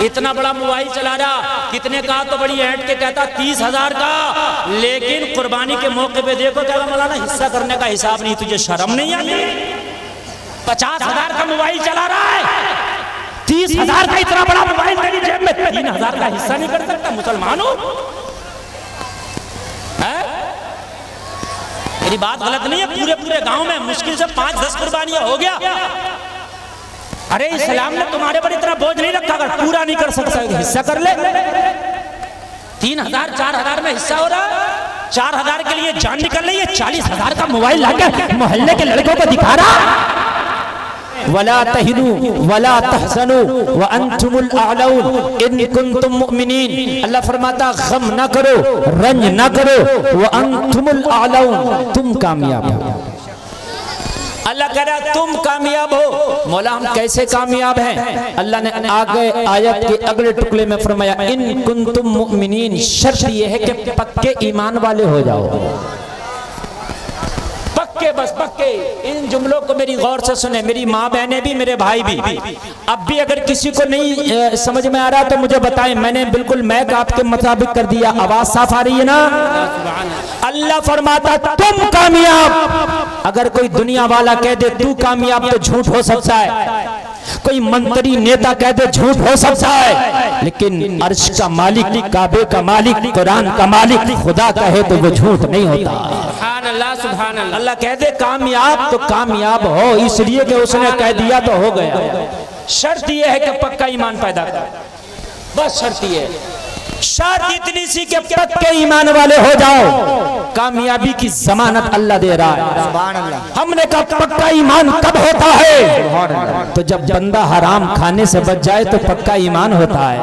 इतना बड़ा मोबाइल चला रहा, कितने का तो बड़ी ऐड के कहता 30,000 का, लेकिन कुर्बानी के मौके पे देखो क्या मौलाना हिस्सा करने का हिसाब नहीं, तुझे शर्म नहीं आती? 50,000 का मोबाइल चला रहा है, 30,000 का इतना बड़ा मोबाइल तेरी जेब में, 3,000 का हिस्सा नहीं कर सकता? मुसलमानों, मेरी बात गलत नहीं है? पूरे पूरे गांव में मुश्किल से 5-10 कुर्बानियां हो गया। अरे इस्लाम ने तुम्हारे पर इतना बोझ नहीं रखा, अगर पूरा नहीं कर सकता हिस्सा कर ले। 3,000 4,000 में हिस्सा हो रहा, 4,000 के लिए जान निकल रही है, 40,000 का मोबाइल लाकर मोहल्ले के लड़कों को दिखा रहा। वला तहिनु वला तहज़नु व अंतुमुल अअलौन इन कुंतुम मुमिनीन। अल्लाह फरमाता गम ना करो, रंज ना करो, व अंतुमुल अअलौन, तुम कामयाब हो। अल्लाह कह रहा तुम कामयाब हो। मौला हम कैसे कामयाब हैं? अल्लाह ने आगे आयत के अगले टुकड़े में फरमाया इन कुंतुम मुमिनीन, शर्त यह है कि पक्के ईमान वाले हो जाओ, पक्के, बस पक्के। इन जुमलों को मेरी गौर से सुने, मेरी माँ बहनें भी, मेरे भाई भी। अब भी अगर किसी को नहीं समझ में आ रहा तो मुझे बताएं, मैंने बिल्कुल मैक आपके मुताबिक कर दिया, आवाज साफ आ रही है ना? अल्लाह फरमाता तुम कामयाब। अगर कोई दुनिया वाला कह दे तू कामयाब तो झूठ हो सकता है, कोई मंत्री नेता कह दे झूठ हो सकता है, लेकिन अर्श का मालिक, काबे का मालिक, कुरान का मालिक खुदा कहे तो वो झूठ नहीं होता। सुभान अल्लाह, सुभान अल्लाह। अल्लाह कह दे कामयाब तो कामयाब हो, इसलिए कि उसने कह दिया तो हो गया। शर्त यह है कि पक्का ईमान पैदा कर, बस शर्त ये है। शर्त इतनी सी कि पक्के ईमान वाले हो जाओ, कामयाबी की जमानत अल्लाह दे रहा है। हमने कहा पक्का ईमान कब होता है? तो जब बंदा हराम खाने से बच जाए तो पक्का ईमान होता है।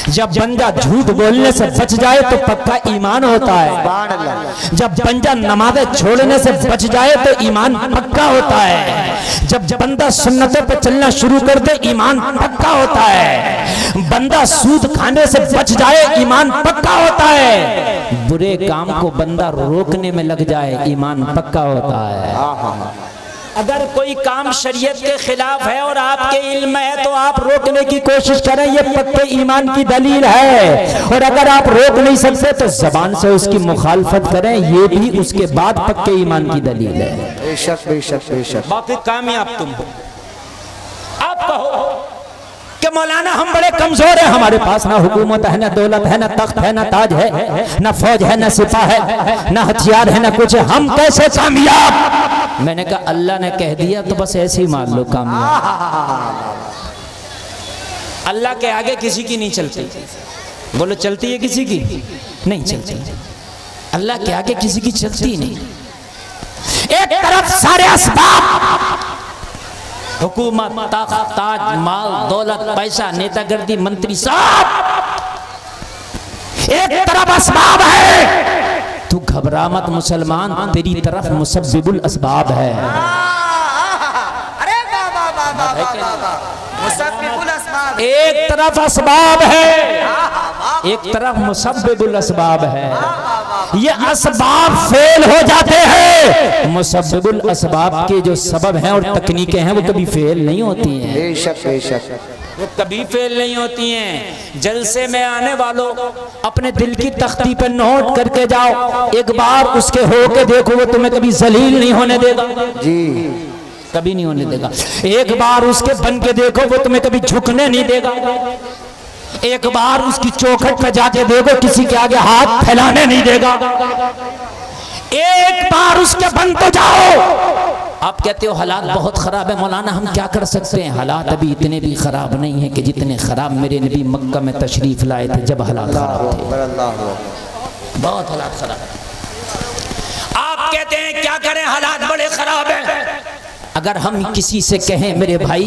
जब बंदा झूठ बोलने से बच जाए तो पक्का ईमान होता है। जब बंदा नमाज़ें छोड़ने से बच जाए तो ईमान पक्का होता है। जब बंदा सुन्नतों पर चलना शुरू कर दे ईमान पक्का होता है। बंदा सूद खाने से बच जाए ईमान पक्का होता है। बुरे काम को बंदा रोकने में लग जाए ईमान पक्का होता है। अगर कोई काम शरीयत के खिलाफ है और आपके इल्म है तो आप रोकने की कोशिश करें, ये पक्के ईमान की दलील है। और अगर आप रोक नहीं सकते तो जबान से उसकी मुखालफत करें, ये भी उसके बाद पक्के ईमान की दलील है। बेशक बेशक बेशक। बाकी कामयाब तुम हो। आप कहो कि मौलाना हम बड़े कमजोर हैं, हमारे पास ना हुकूमत है, ना दौलत है, ना तख्त है, ना ताज है, ना फौज है, ना सिपा है, ना हथियार है, ना कुछ है, हम कैसे कामयाब? मैंने कहा अल्लाह ने कह दिया तो बस ऐसे ही मान लो कामयाब। अल्लाह के आगे किसी की नहीं चलती। बोलो चलती है किसी की? नहीं चलती। अल्लाह के आगे किसी की चलती नहीं। एक तरफ सारे असबाब, हुकूमत, ताकत, ताज, माल, दौलत, पैसा, नेतागर्दी, मंत्री, सब एक तरफ असबाब है। तू घबरा मत मुसलमान, तेरी तरफ मुसब्बिबुल असबाब है। एक तरफ असबाब है, एक तरफ मुसब्बिबुल असबाब है। ये असबाब फेल हो जाते हैं, मुसब्बिबुल असबाब के जो सबब हैं और तकनीकें हैं वो कभी फेल नहीं होती हैं। बेशक बेशक, वो कभी फेल नहीं होती हैं। जलसे में आने वालों अपने दिल की तख्ती पर नोट करके जाओ, एक बार उसके होके देखो, वो तुम्हें कभी जलील नहीं होने देगा जी, कभी नहीं होने देगा। एक बार उसके बन के देखो, वो तुम्हें कभी झुकने नहीं देगा। एक बार उसकी चौखट पे जाके देखो, किसी के आगे हाथ फैलाने नहीं देगा। एक बार उसके बन तो जाओ। आप कहते हो हालात बहुत खराब है, मौलाना हम क्या कर सकते हैं? हालात अभी इतने भी खराब नहीं है कि जितने खराब मेरे नबी मक्का में तशरीफ लाए थे जब हालात खराब थे। बहुत हालात खराब। आप कहते हैं क्या करें, हालात बड़े खराब हैं। अगर हम किसी से कहें मेरे भाई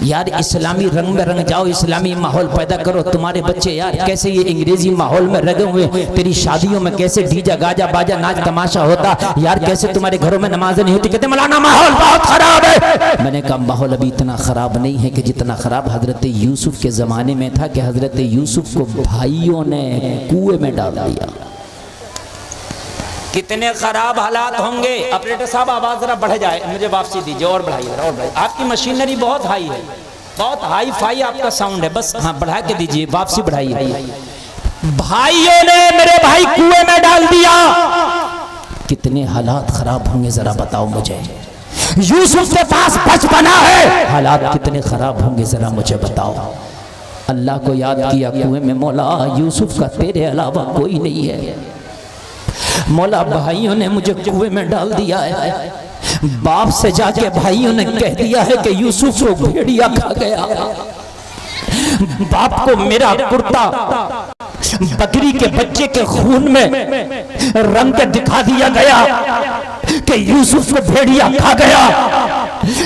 यार इस्लामी रंग में रंग जाओ, इस्लामी माहौल पैदा करो, तुम्हारे बच्चे यार कैसे ये अंग्रेजी माहौल में रंगे हुए, तेरी शादियों में कैसे डीजा गाजा बाजा नाच तमाशा होता यार, कैसे तुम्हारे घरों में नमाजें नहीं होती, कहते मौलाना माहौल बहुत खराब है। मैंने कहा माहौल अभी इतना खराब नहीं है कि जितना खराब हजरत यूसुफ के जमाने में था कि हजरत यूसुफ को भाइयों ने कुएं में डाल दिया। कितने खराब हालात होंगे। ऑपरेटर साहब आवाज जरा बढ़ जाए, मुझे वापसी दीजिए और बढ़ाइए और बढ़ाइए। आपकी मशीनरी बहुत हाई है, बहुत हाई फाई आपका साउंड है, बस हाँ बढ़ा के दीजिए, वापसी बढ़ाइए। भाइयों ने मेरे भाई कुएं में डाल दिया, कितने हालात खराब होंगे जरा बताओ मुझे। यूसुफ के पास बचपना है, हालात कितने खराब होंगे जरा मुझे बताओ। अल्लाह को याद किया कुएं में, मौला यूसुफ का तेरे अलावा कोई नहीं है। मौला भाइयों ने मुझे कुएं में डाल दिया है, बाप से जाके भाइयों ने कह दिया है कि यूसुफ को भेड़िया खा गया। बाप को मेरा कुर्ता बकरी के बच्चे के खून में रंग के दिखा दिया गया कि यूसुफ को भेड़िया खा गया।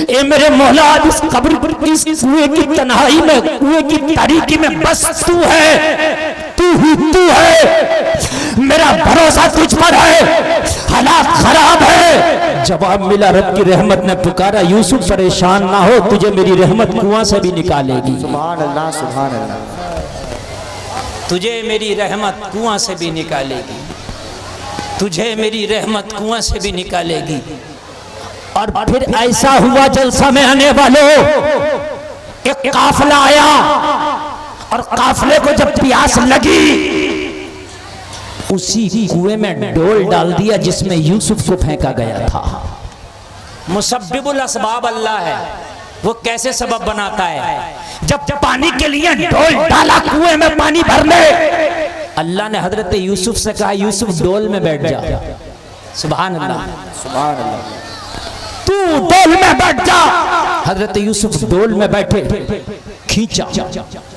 ए मेरे मौला, इस कब्र पर, इस कुएं की तन्हाई में, कुएं की तारीकी में बस तू है, तू ही तू है, मेरा भरोसा तुझ पर है, हालात खराब है। जवाब मिला, रब की रहमत ने पुकारा, यूसुफ परेशान ना हो, तुझे मेरी रहमत कुआं से भी निकालेगी। सुभान अल्लाह, सुभान अल्लाह, तुझे मेरी रहमत कुआं से भी निकालेगी, तुझे मेरी रहमत कुआं से भी निकालेगी। और फिर ऐसा हुआ, जलसा में आने वालों, एक काफिला आया और काफिले को जब प्यास लगी, उसी कुएं में डोल डाल दिया जिसमें यूसुफ को फेंका गया था। मुसब्बिबुल असबाब अल्लाह है, वो कैसे सबब बनाता है। जब पानी के लिए डोल डाला कुएं में पानी भरने, अल्लाह ने हजरत यूसुफ से कहा, यूसुफ डोल में बैठ जा। सुभान अल्लाह, सुभान अल्लाह, तू डोल में बैठ जा। हजरत यूसुफ डोल में बैठे, खींचा,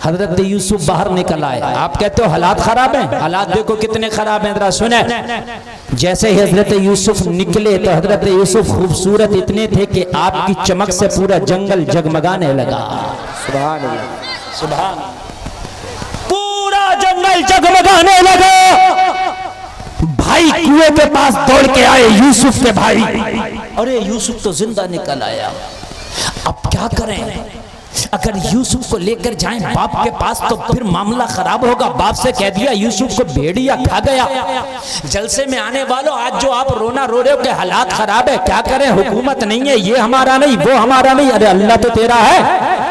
हजरत यूसुफ बाहर निकल आए। आप कहते हो हालात खराब हैं, हालात देखो कितने खराब हैं, जरा सुने। जैसे ही हजरत यूसुफ निकले तो हजरत यूसुफ खूबसूरत इतने थे कि आपकी चमक से पूरा जंगल जगमगाने लगा। सुभान अल्लाह, सुभान, पूरा जंगल जगमगाने लगा। भाई कुएं के पास दौड़ के आए, यूसुफ के भाई, अरे यूसुफ तो जिंदा निकल आया, अब क्या करें। अगर यूसुफ को लेकर जाएं बाप के पास तो फिर मामला खराब होगा। बाप से कह दिया यूसुफ को भेड़िया खा गया। जलसे में आने वालों, आज जो आप रोना रो रहे हो कि हालात खराब है, क्या करें, हुकूमत नहीं है, ये हमारा नहीं, वो हमारा नहीं, अरे अल्लाह तो तेरा है,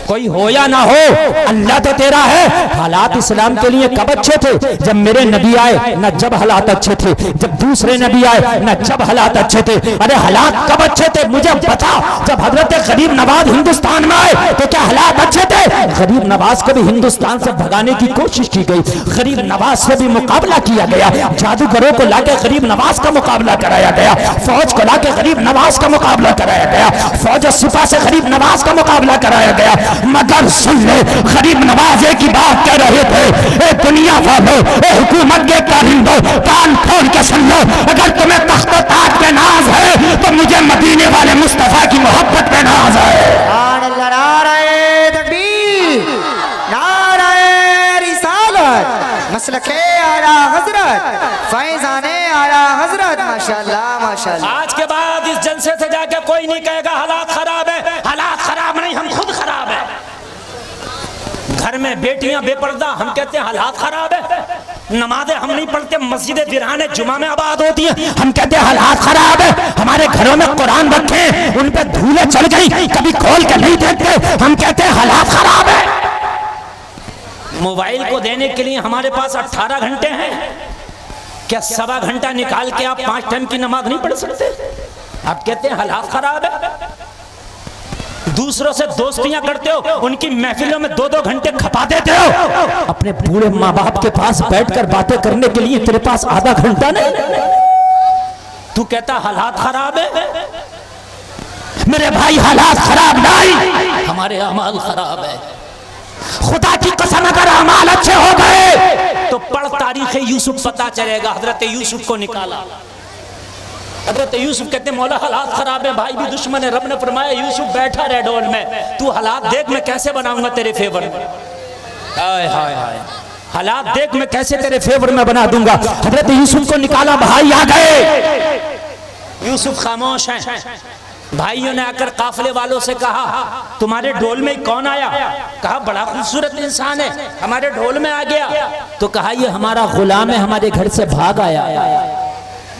कोई हो या ना हो, अल्लाह तो तेरा है। हालात इस्लाम के लिए कब अच्छे थे, जब मेरे नबी आए, ना जब हालात अच्छे थे, जब दूसरे नबी आए, ना जब हालात अच्छे थे। अरे हालात कब अच्छे थे मुझे बता, जब हजरत गरीब नवाज हिंदुस्तान में आए तो क्या हालात अच्छे थे। गरीब नवाज को भी हिंदुस्तान से भगाने की कोशिश की गई, गरीब नवाज से भी मुकाबला किया गया, जादूगरों को लाके गरीब नवाज का मुकाबला कराया गया, फौज को लाके गरीब नवाज का मुकाबला कराया गया, फौज सिपा से गरीब नवाज का मुकाबला कराया गया। मगर सुन ले, गरीब नवाजे की बात कह रहे थे, ए दुनिया वालों, ए हुकूमत के कारिंदों, कान खोल के सुन लो, अगर तुम्हें तख्त व ताज पे नाज है तो मुझे मदीने वाले मुस्तफा की मोहब्बत पे नाज है। नाराए तकबीर, नाराए रिसालत, मसलके आला हजरत, फैजाने आला हजरत, माशाअल्लाह माशाअल्लाह। आज के बाद इस जलसे से जाके कोई नहीं कहेगा हालात खराब है, हालात खराब नहीं, हम खुद खराब है। घर में बेटियां बेपर्दा, हम कहते हैं हालात खराब है। नमाजें हम नहीं पढ़ते, मस्जिद वीराने जुमा में आबाद होती है, हम कहते हैं हालात खराब है। हमारे घरों में कुरान रखे, उन पे धूलें चढ़ गई, कभी खोल के नहीं देखते, हम कहते हैं हालात खराब है। मोबाइल को देने के लिए हमारे पास 18 घंटे हैं, क्या सवा घंटा निकाल के आप 5 टाइम की नमाज नहीं पढ़ सकते। आप कहते हैं हालात खराब है। दूसरों से दोस्तियां करते हो, उनकी महफिलों में 2-2 घंटे खपा देते हो। अपने बूढ़े माँ बाप के पास बैठकर बातें करने के लिए तेरे पास आधा घंटा नहीं, तू कहता हालात खराब है। मेरे भाई हालात खराब नहीं, हमारे अमाल खराब है। खुदा की कसम अगर अमाल अच्छे हो गए तो पढ़ तारीख यूसुफ पता चलेगा। हजरत यूसुफ को निकाला, हजरत यूसुफ कहते मौला हालात खराब है, भाई भी दुश्मन है। रब ने फरमाया यूसुफ बैठा रहे डोल में, तू हालात देख मैं कैसे बनाऊंगा तेरे फेवर में। हाय हाय हाय, हालात देख मैं कैसे तेरे फेवर में बना दूंगा। हजरत यूसुफ को निकाला, भाई आ गए। यूसुफ खामोश हैं। भाइयों ने आकर काफिले वालों से कहा तुम्हारे ढोल में कौन आया। कहा बड़ा खूबसूरत इंसान है, हमारे ढोल में आ गया। तो कहा ये हमारा गुलाम है, हमारे घर से भाग आया।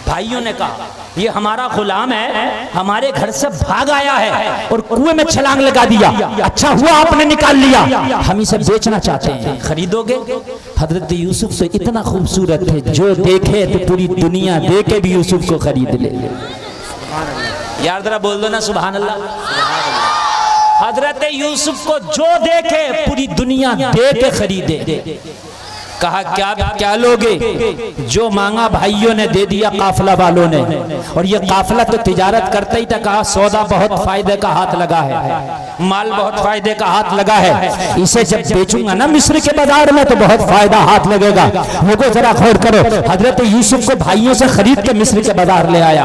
भाइयों ने कहा ये हमारा गुलाम है, हमारे घर से भाग आया है और कुएं में छलांग लगा दिया, अच्छा हुआ आपने निकाल लिया, हम इसे बेचना चाहते हैं, खरीदोगे? हजरत यूसुफ से इतना खूबसूरत है, जो देखे तो पूरी दुनिया देखे भी यूसुफ को खरीद ले। यार जरा बोल दो ना सुभान अल्लाह। हजरत यूसुफ को जो देखे पूरी दुनिया देके खरीदे। कहा क्या लोगे? जो मांगा भाइयों ने दे दिया, काफिला वालों ने, और ये काफिला तो तिजारत करता ही था। कहा सौदा बहुत फायदे का हाथ लगा है, माल बहुत फायदे का हाथ लगा है, इसे जब बेचूंगा ना मिस्र के बाजार में तो बहुत फायदा हाथ लगेगा। लोगों जरा गौर करो, हजरत यूसुफ को भाइयों से खरीद के मिस्र के बाजार ले आया।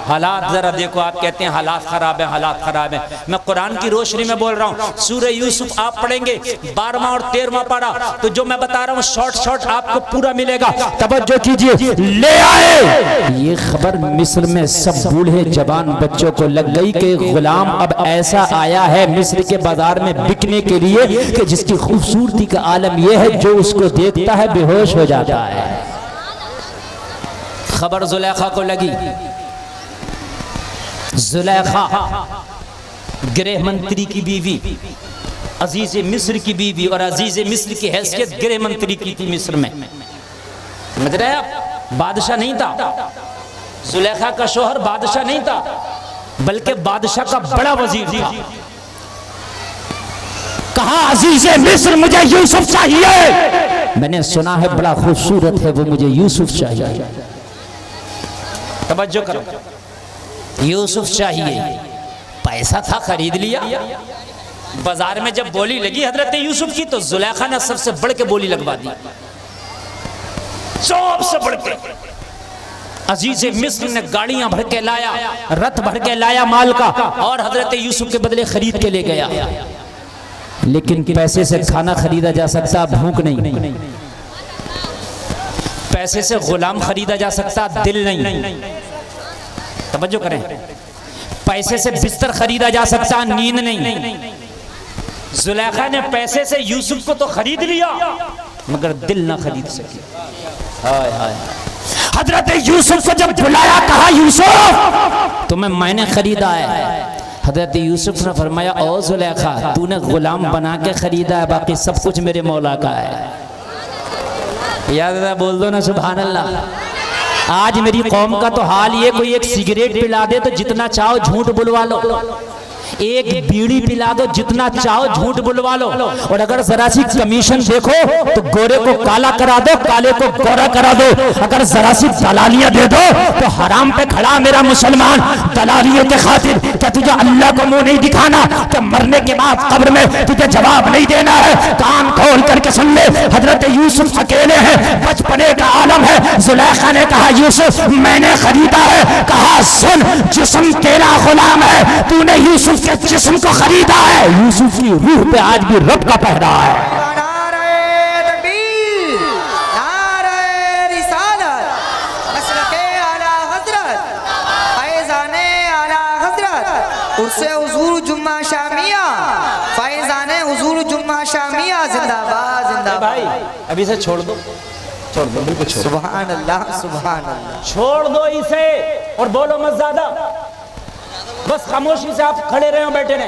हालात जरा देखो, आप कहते हैं हालात खराब है, हालात खराब है, मैं कुरान की रोशनी में बोल रहा हूँ। सूरह यूसुफ आप पढ़ेंगे 12वां और 13वां पारा, तो जो मैं बता रहा हूँ शॉर्ट आपको पूरा मिलेगा। तवज्जो कीजिए, ले आए। ये खबर मिस्र में सब बूढ़े जवान बच्चों को लग गई कि गुलाम अब ऐसा आया है मिस्र के बाजार में बिकने के लिए कि जिसकी खूबसूरती का आलम यह है जो उसको देखता है बेहोश हो जाता है। खबर जुलेखा को लगी। जुलेखा गृह मंत्री की बीवी, अजीज मिस्र की बीवी, और अजीज मिस्र की हैसियत गृह मंत्री की थी मिस्र में, समझ रहे आप? बादशाह नहीं था जुलेखा का शोहर, बादशाह नहीं था बल्कि बादशाह का बड़ा वजीर था। कहा अजीज मिस्र मुझे यूसुफ चाहिए, मैंने सुना है बड़ा खूबसूरत है वो, मुझे यूसुफ चाहिए। तवज्जो करो, यूसुफ चाहिए, पैसा था खरीद लिया। बाजार में जब बोली लगी हजरत यूसुफ की तो जुलेखा ने सबसे बढ़ के बोली लगवा दी, सबसे बढ़ के। अजीज मिस्र ने गाड़ियां भर के लाया, रथ भर के लाया माल का, और हजरत यूसुफ के बदले खरीद के ले गया। लेकिन पैसे से खाना खरीदा जा सकता, भूख नहीं। पैसे से गुलाम खरीदा जा सकता, दिल नहीं। तवज्जो करें, पैसे से बिस्तर खरीदा जा सकता, नींद नहीं। जुलेखा ने पैसे से यूसुफ को तो खरीद लिया मगर दिल ना खरीद सकी। हाय हाय। हजरत यूसुफ को जब बुलाया, कहा यूसुफ तुम्हें मैंने खरीदा है। हजरत यूसुफ ने फरमाया ओ जुलेखा, तूने गुलाम बना के खरीदा है, बाकी सब कुछ मेरे मौला का है। याद बोल दो ना सुभान अल्लाह। आज मेरी कौम का तो हाल ये, कोई एक सिगरेट पिला दे तो जितना चाहो झूठ बुलवा लो, एक बीड़ी पिला दो जितना चाहो झूठ बुलवा लो, और अगर जरा सी कमीशन देखो तो गोरे को काला करा दो, काले को गोरा करा दो। अगर जरा सी दलालियां दे दो तो हराम पे खड़ा मेरा मुसलमान दलालियों के खातिर क्या तुझे अल्लाह को मुंह नहीं दिखाना? क्या मरने के बाद कब्र में तुझे जवाब नहीं देना है? कान खोल करके सुन ले, हजरत यूसुफ अकेले हैं, बचपने का आलम है। जुलेखा ने कहा यूसुफ मैंने खरीदा है। कहा सुन, जिस्म तेरा गुलाम है, तूने यूसुफ के जिस्म को खरीदा है। यूसुफ की रूह पे आज भी रब का पहरा है। उससे हुजूर जुम्मा शामिया, फैजाने हुजूर जुम्मा शामिया, जिंदाबाद जिंदाबाद। भाई अभी से छोड़ दो, छोड़ दो, बिल्कुल छोड़। सुभान अल्लाह सुभान अल्लाह। छोड़ दो इसे और बोलो मत ज्यादा, बस खामोशी से आप खड़े रहे हो, बैठे रहे।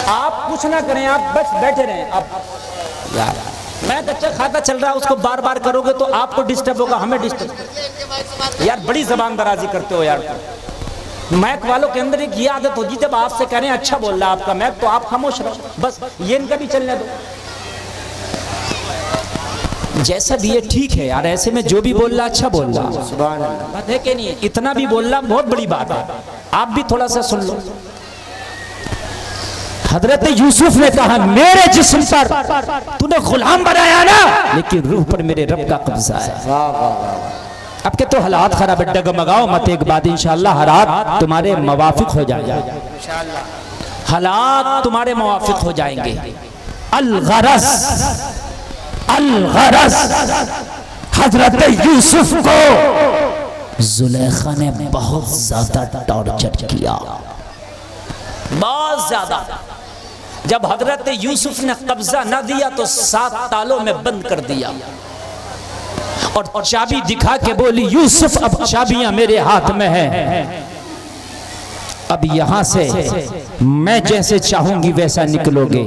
आप कुछ ना करें, आप बस बैठे रहें। आप यार मैं कच्चा खाता चल रहा, उसको बार बार करोगे तो आपको डिस्टर्ब होगा, हमें डिस्टर्ब। यार बड़ी जबान दराजी करते हो यार। मैक वालों के अंदर एक ये आदत होगी, जब आपसे कह रहे हैं अच्छा बोल रहा है आपका मैक, तो आप खामोश रहो, बस ये इनका भी चलने दो। जैसा भी है ठीक है यार, ऐसे में जो भी बोल रहा अच्छा बोल रहा, सुभान अल्लाह, बात है कि नहीं? इतना भी बोल रहा बहुत बड़ी बात है, आप भी थोड़ा सा सुन लो। हजरत यूसुफ ने कहा मेरे जिस्म पर तूने गुलाम बनाया ना, लेकिन रूह पर मेरे रब का कब्जा है। अब के तो हालात खराब है, डगमगाओ मत, एक बात इंशाअल्लाह हालात तुम्हारे मुवाफिक हो जाएंगे, हालात तुम्हारे मुवाफिक हो जाएंगे। अल-गरज़ हजरत यूसुफ को जुलेखा ने बहुत ज्यादा टॉर्चर किया, बहुत ज्यादा। जब हजरत यूसुफ ने कब्जा न दिया तो 7 तालों में बंद कर दिया और चाबी दिखा के बोली, यूसुफ अब चाबियां मेरे हाथ में है, अब यहां से मैं जैसे चाहूंगी वैसा निकलोगे,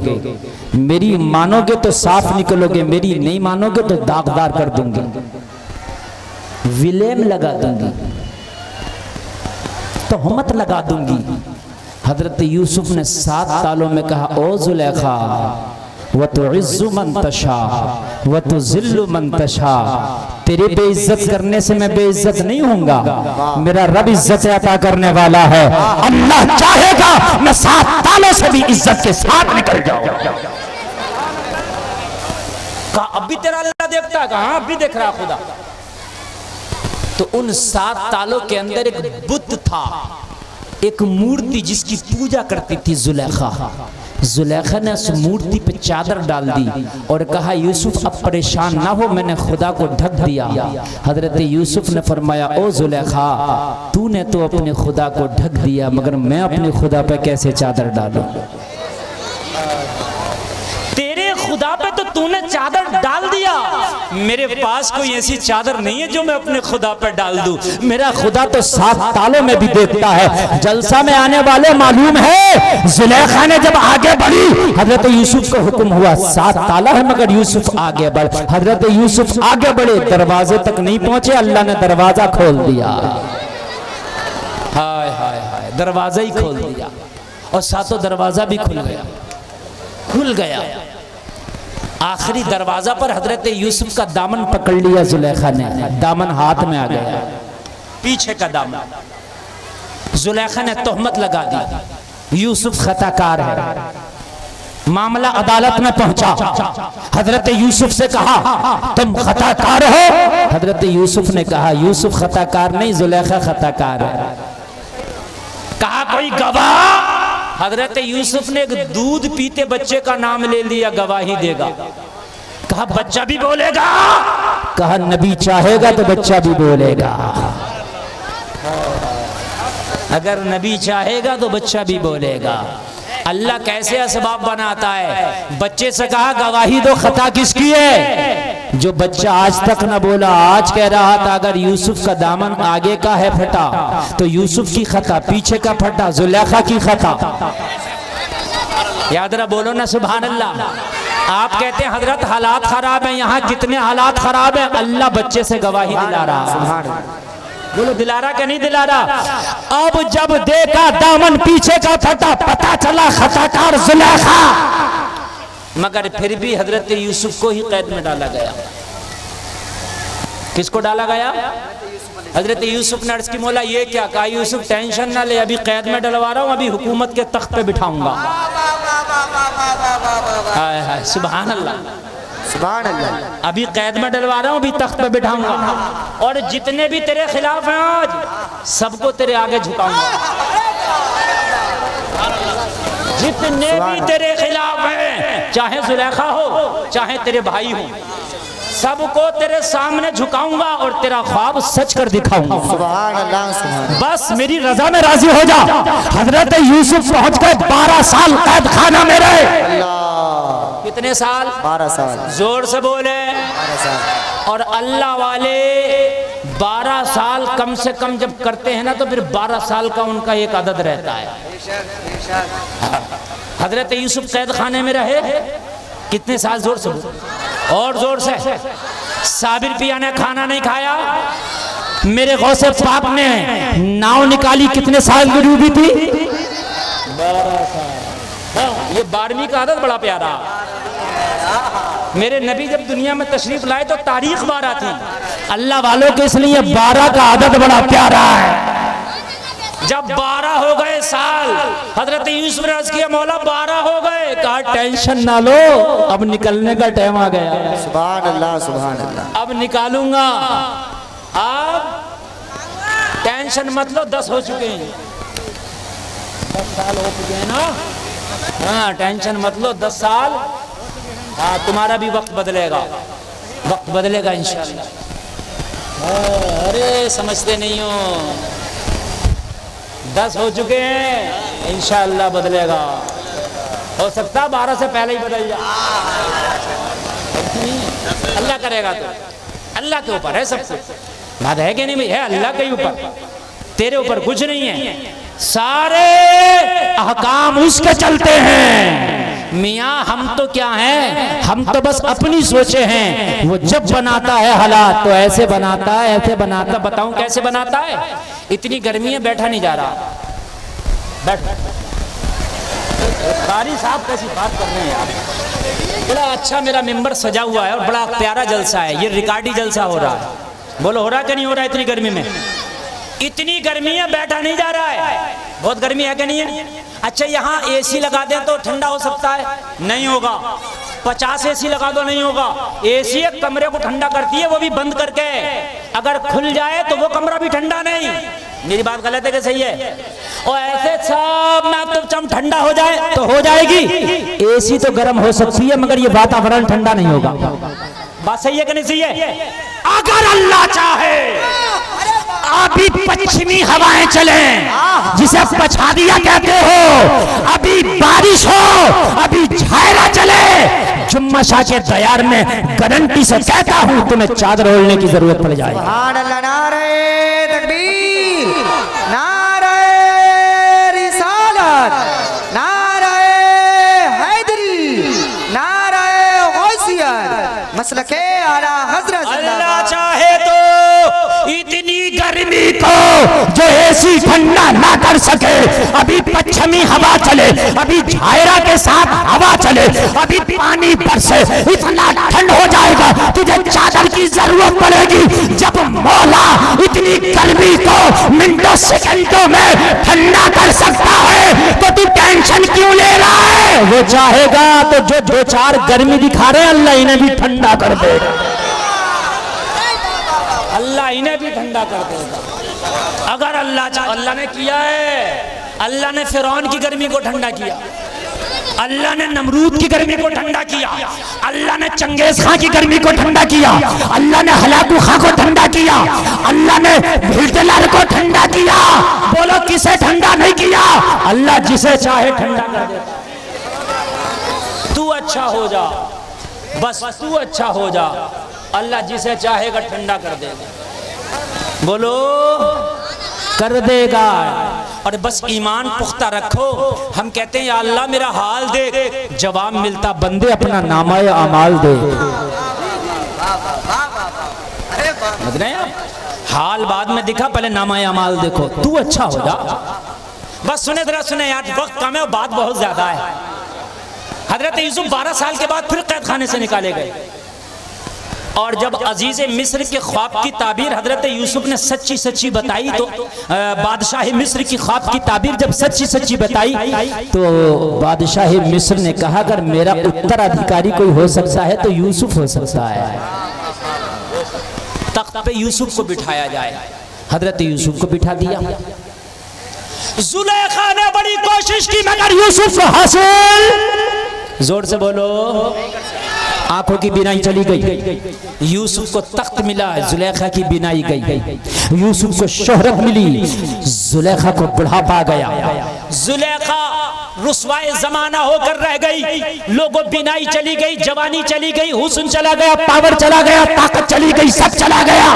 मेरी मानोगे तो साफ निकलोगे, मेरी नहीं मानोगे तो दागदार कर दूंगी, विलेम लगा दूंगी, तोहमत लगा दूंगी। हजरत यूसुफ ने 7 तालों में कहा, ओ जुलेखा व तो इज्जु मन तशा व तो जिल्लु मन तशा, तेरी बेइज्जत करने से मैं बेइज्जत नहीं होऊंगा, मेरा रब इज्जत अता करने वाला है, अल्लाह चाहेगा मैं 7 तालों से भी इज्जत के साथ निकल जाऊंगा। कहा अब भी तेरा अल्लाह देखता है? कहा अब भी देख रहा खुदा। तो उन 7 तालों के अंदर एक बुत था, एक मूर्ति जिसकी पूजा करती थी जुलेखा। जुलेखा ने उस मूर्ति पे चादर डाल दी और कहा, यूसुफ अब परेशान ना हो, मैंने खुदा को ढक दिया। हजरत यूसुफ ने फरमाया, ओ जुलेखा तूने तो अपने खुदा को ढक दिया, मगर मैं अपने खुदा पे कैसे चादर डालूं? तेरे खुदा पे तो तूने चादर डाल दिया, मेरे पास कोई ऐसी चादर नहीं है जो मैं अपने खुदा पे डाल दूं। मेरा खुदा तो 7 तालों में भी देखता है। जलसा में आने वाले मालूम है, जुलेखा ने जब आगे बढ़ी, हजरत यूसुफ को हुक्म हुआ 7 ताला है मगर यूसुफ आगे बढ़। हजरत यूसुफ आगे बढ़े, दरवाजे तक नहीं पहुंचे, अल्लाह ने दरवाजा खोल दिया। हाय हाय हाय, दरवाजा ही खोल दिया और 7 दरवाजा भी खुल गया। आखिरी दरवाजा पर हजरत यूसुफ का दामन पकड़ लिया जुलेखा ने, दामन हाथ में आ गया, पीछे का दामन। जुलेखा ने तोहमत लगा दी, यूसुफ खताकार है। मामला अदालत में पहुंचा। हजरत यूसुफ से कहा, तुम खताकार हो? हजरत यूसुफ ने कहा, यूसुफ खताकार नहीं, जुलेखा खताकार है। कहा कोई गवाह? हजरत यूसुफ ने एक दूध पीते बच्चे का नाम ले लिया, गवाही देगा। कहा बच्चा भी बोलेगा? कहा नबी चाहेगा तो बच्चा भी बोलेगा। अगर नबी चाहेगा तो बच्चा भी बोलेगा। अल्लाह कैसे असबाब बनाता है। बच्चे से कहा गवाही दो, खता किसकी है? जो बच्चा आज तक न बोला, आज कह रहा था अगर यूसुफ का दामन आगे का है फटा तो यूसुफ की खता, पीछे का फटा जुलेखा की खता। याद रहा, बोलो ना सुभान अल्लाह। आप कहते हैं हजरत हालात खराब है, यहाँ कितने हालात खराब है, अल्लाह बच्चे से गवाही दिला रहा है। बोलो दिला रहा क्या नहीं दिला रहा? अब जब देखा दामन पीछे का फटा, पता चला खताकार जुलेखा, मगर फिर भी हजरत यूसुफ को ही कैद में डाला गया। किसको डाला गया? हजरत यूसुफ ने अर्ज की, मौला ये क्या? कहा यूसुफ टेंशन ना ले, अभी कैद में डलवा रहा हूँ, अभी हुकूमत के तख्त पे बिठाऊंगा। हाय हाय सुभान अल्लाह, सुभान अल्लाह। अभी कैद में डलवा रहा हूँ, अभी तख्त पे बिठाऊंगा, और जितने भी तेरे खिलाफ हैं आज सबको तेरे आगे झुकाऊंगा। जितने भी तेरे खिलाफ हैं, चाहे जुलेखा हो चाहे तेरे भाई हो, सबको तेरे सामने झुकाऊंगा और तेरा ख्वाब सच कर दिखाऊंगा। सुभान अल्लाह, सुभान अल्लाह। बस मेरी रजा में राजी हो जा। हजरत यूसुफ पहुंच गए, 12 साल कैद खाना में रहे। अल्लाह। कितने साल? 12 साल। जोर से बोले। 12 साल। और अल्लाह वाले 12 साल कम से कम जब करते हैं ना तो फिर 12 साल का उनका एक आदत रहता है। हजरत यूसुफ कैद खाने में रहे कितने साल? जोर से और जोर से। साबिर पिया ने खाना नहीं खाया, मेरे गौसे पाक ने नाव निकाली, कितने साल की डूबी थी? 12 साल। ये 12वीं का आदत बड़ा प्यारा। मेरे नबी जब दुनिया में तशरीफ लाए तो तारीख 12 थी। अल्लाह वालों के इसलिए 12 का आदत बड़ा प्यारा है। जब 12 हो गए साल, हजरत यूसुफ ने अर्ज किया, मौला 12 हो गए। कहा टेंशन ना लो, अब निकलने का टाइम आ गया। सुभान अल्लाह, सुभान अल्लाह। अब निकालूंगा, अब टेंशन मत लो, 10 हो चुके हैं, 10 साल हो चुके हैं ना। हाँ टेंशन मत लो, 10 साल। हाँ तुम्हारा भी वक्त बदलेगा, वक्त बदलेगा इंशाअल्लाह। अरे समझते नहीं हो, 10 हो चुके हैं, इंशाअल्लाह बदलेगा। हो सकता है 12 से पहले ही बदल जाए, अल्लाह करेगा तो। अल्लाह के ऊपर है सब कुछ, बात है कि नहीं भाई, है अल्लाह के ऊपर, तेरे ऊपर कुछ नहीं है। सारे अहकाम उसके चलते हैं। मियाँ हम तो क्या हैं, हम तो बस अपनी सोचे हैं। वो जब बनाता है हालात तो ऐसे बनाता है, ऐसे बनाता। बताऊं कैसे बनाता है? इतनी गर्मी है, बैठा नहीं जा रहा। बैठ, कारी साहब कैसी बात कर रहे हैं यार। बड़ा अच्छा मेरा मेंबर सजा हुआ है और बड़ा प्यारा जलसा है, ये रिकॉर्डी जलसा हो रहा है। बोलो हो रहा कि नहीं हो रहा? इतनी गर्मी में, इतनी गर्मी है, बैठा नहीं जा रहा है। बहुत गर्मी है कि नहीं है? अच्छा यहाँ एसी लगा दें तो ठंडा हो सकता है? नहीं होगा। 50 एसी लगा दो, नहीं होगा। एसी एक कमरे को ठंडा करती है, वो भी बंद करके। अगर खुल जाए तो वो कमरा भी ठंडा नहीं। मेरी बात गलत है कि सही है? और ऐसे सब में अब तो ठंडा हो जाए तो हो जाएगी। एसी तो गर्म हो सकती है मगर ये वातावरण ठंडा नहीं होगा। बात सही है कि नहीं सही है? अगर अल्लाह चाहे अभी पश्चिमी हवाएं चले, जिसे पछादिया कहते हो, अभी बारिश हो, अभी झायरा चले, जुम्मा शाह के दयार में गारंटी से कहता हूं तुम्हें चादर ओढ़ने की जरूरत पड़ जाए। सुभान अल्लाह, नारे तकबीर, नारे रिसालत, नारे हैदरी, नारे गौसियत, मसलके आला हजरत। अल्लाह चाहे तो इतनी गर्मी को जो एसी ठंडा ना कर सके, अभी पश्चिमी हवा चले, अभी झायरा के साथ हवा चले, अभी पानी बरसे, इतना ठंड हो जाएगा तुझे चादर की जरूरत पड़ेगी। जब मौला इतनी गर्मी को मिनटों सेकंडों में ठंडा कर सकता है तो तू टेंशन क्यों ले रहा है? वो चाहेगा तो जो दो चार गर्मी दिखा रहे हैं अल्लाह इन्हें भी ठंडा कर देगा। अल्लाह इन्हें भी ठंडा कर देगा अगर अल्लाह चाहे। अल्लाह ने किया है, अल्लाह ने फिरौन की गर्मी को ठंडा किया, अल्लाह ने नमरूद की गर्मी को ठंडा किया, अल्लाह ने चंगेज खां की गर्मी को ठंडा किया, अल्लाह ने हलाकू खां को ठंडा किया, अल्लाह ने हिटलर को ठंडा किया। बोलो किसे ठंडा नहीं किया? अल्लाह जिसे चाहे ठंडा कर देता। तू अच्छा हो जा, बस तू अच्छा हो जा, अल्लाह जिसे चाहेगा ठंडा कर देगा। बोलो कर देगा। और बस ईमान पुख्ता रखो। हम कहते हैं या अल्लाह मेरा हाल दे, जवाब मिलता बंदे अपना नामाए अमाल दे। समझ रहे हैं? हाल बाद में दिखा, पहले नामाए अमाल देखो। तू अच्छा हो जा, बस। सुने जरा सुने यार, वक्त कम है और बात बहुत ज्यादा है। हजरत यूसुफ 12 साल के बाद फिर कैद खाने से निकाले गए और जब अजीज मिस्र के ख्वाब की ताबीर हजरत यूसुफ ने सच्ची सच्ची बताई तो बादशाह मिस्र की ख्वाब की ताबीर जब सच्ची सच्ची बताई तो बादशाह मिस्र ने कहा अगर मेरा उत्तराधिकारी कोई हो सकता है तो यूसुफ हो सकता है। तख्त पे यूसुफ को बिठाया जाए। हजरत यूसुफ को बिठा दिया। जुलेखा ने बड़ी कोशिश की मगर यूसुफ को हासिल, जोर से बोलो, आंखों की बिनाई चली गई। यूसुफ को तख्त मिला, जुलेखा की बिनाई गई। यूसुफ को शोहरत मिली, जुलेखा को बुढ़ापा गया। जुलेखा रुसवाए जमाना होकर रह गई। लोगों बिनाई चली गई, जवानी चली गई, हुस्न चला गया, पावर चला गया, ताकत चली गई, सब चला गया।